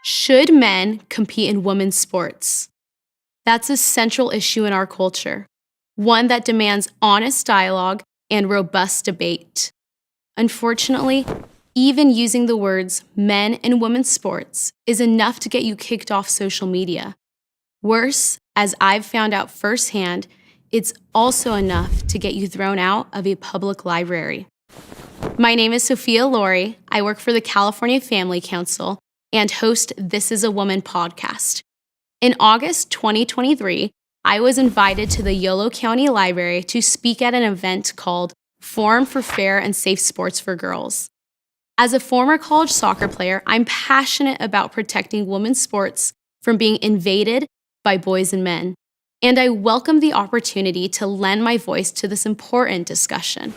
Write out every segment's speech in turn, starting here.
Should men compete in women's sports? That's a central issue in our culture, one that demands honest dialogue and robust debate. Unfortunately, even using the words men and women's sports is enough to get you kicked off social media. Worse, as I've found out firsthand, it's also enough to get you thrown out of a public library. My name is Sophia. I work for the California Family Council and host This Is a Woman podcast. In August 2023, I was invited to the Yolo County Library to speak at an event called Forum for Fair and Safe Sports for Girls. As a former college soccer player, I'm passionate about protecting women's sports from being invaded by boys and men, and I welcome the opportunity to lend my voice to this important discussion.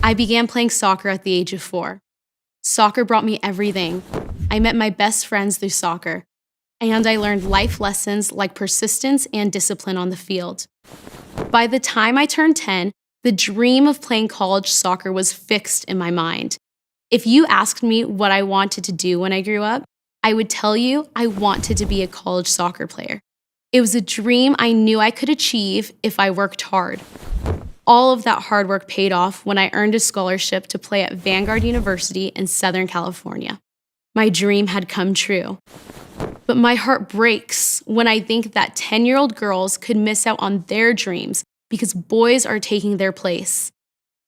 I began playing soccer at the age of 4. Soccer brought me everything. I met my best friends through soccer, and I learned life lessons like persistence and discipline on the field. By the time I turned 10, the dream of playing college soccer was fixed in my mind. If you asked me what I wanted to do when I grew up, I would tell you I wanted to be a college soccer player. It was a dream I knew I could achieve if I worked hard. All of that hard work paid off when I earned a scholarship to play at Vanguard University in Southern California. My dream had come true. But my heart breaks when I think that 10-year-old girls could miss out on their dreams because boys are taking their place.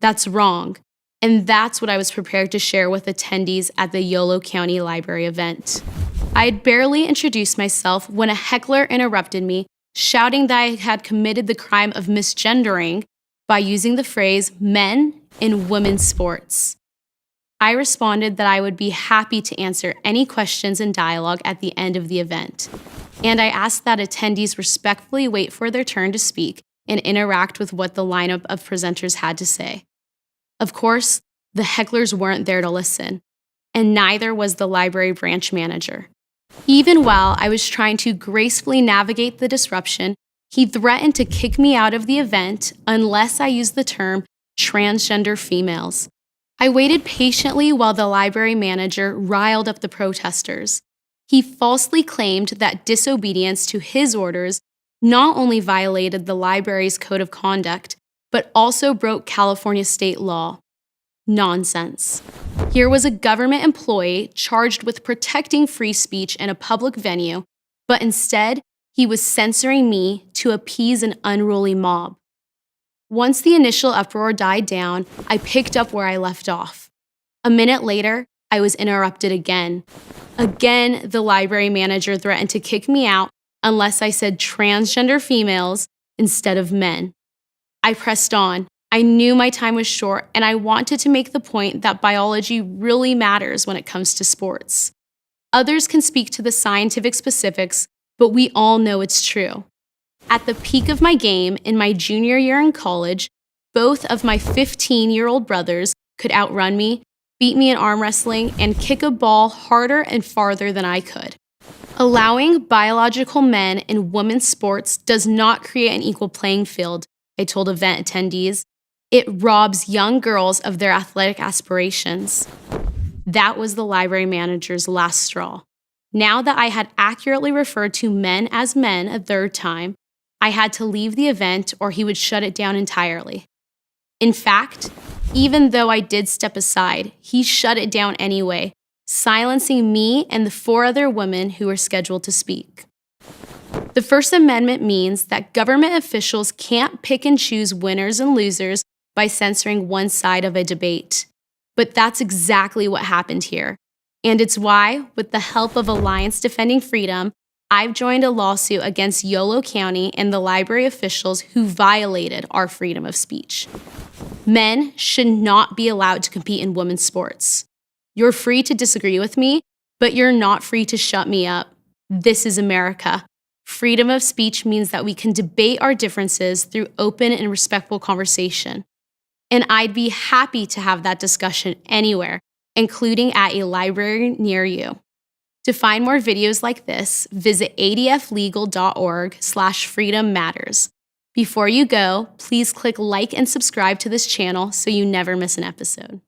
That's wrong, and that's what I was prepared to share with attendees at the Yolo County Library event. I had barely introduced myself when a heckler interrupted me, shouting that I had committed the crime of misgendering by using the phrase men in women's sports. I responded that I would be happy to answer any questions and dialogue at the end of the event, and I asked that attendees respectfully wait for their turn to speak and interact with what the lineup of presenters had to say. Of course, the hecklers weren't there to listen, and neither was the library branch manager. Even while I was trying to gracefully navigate the disruption, he threatened to kick me out of the event unless I used the term transgender females. I waited patiently while the library manager riled up the protesters. He falsely claimed that disobedience to his orders not only violated the library's code of conduct, but also broke California state law. Nonsense. Here was a government employee charged with protecting free speech in a public venue, but instead, he was censoring me to appease an unruly mob. Once the initial uproar died down, I picked up where I left off. A minute later, I was interrupted again. Again, the library manager threatened to kick me out unless I said transgender females instead of men. I pressed on. I knew my time was short, and I wanted to make the point that biology really matters when it comes to sports. Others can speak to the scientific specifics, but we all know it's true. At the peak of my game in my junior year in college, both of my 15-year-old brothers could outrun me, beat me in arm wrestling, and kick a ball harder and farther than I could. Allowing biological men in women's sports does not create an equal playing field, I told event attendees. It robs young girls of their athletic aspirations. That was the library manager's last straw. Now that I had accurately referred to men as men a third time, I had to leave the event or he would shut it down entirely. In fact, even though I did step aside, he shut it down anyway, silencing me and the 4 other women who were scheduled to speak. The First Amendment means that government officials can't pick and choose winners and losers by censoring one side of a debate. But that's exactly what happened here. And it's why, with the help of Alliance Defending Freedom, I've joined a lawsuit against Yolo County and the library officials who violated our freedom of speech. Men should not be allowed to compete in women's sports. You're free to disagree with me, but you're not free to shut me up. This is America. Freedom of speech means that we can debate our differences through open and respectful conversation. And I'd be happy to have that discussion anywhere, including at a library near you. To find more videos like this, visit adflegal.org/freedom matters. Before you go, please click like and subscribe to this channel so you never miss an episode.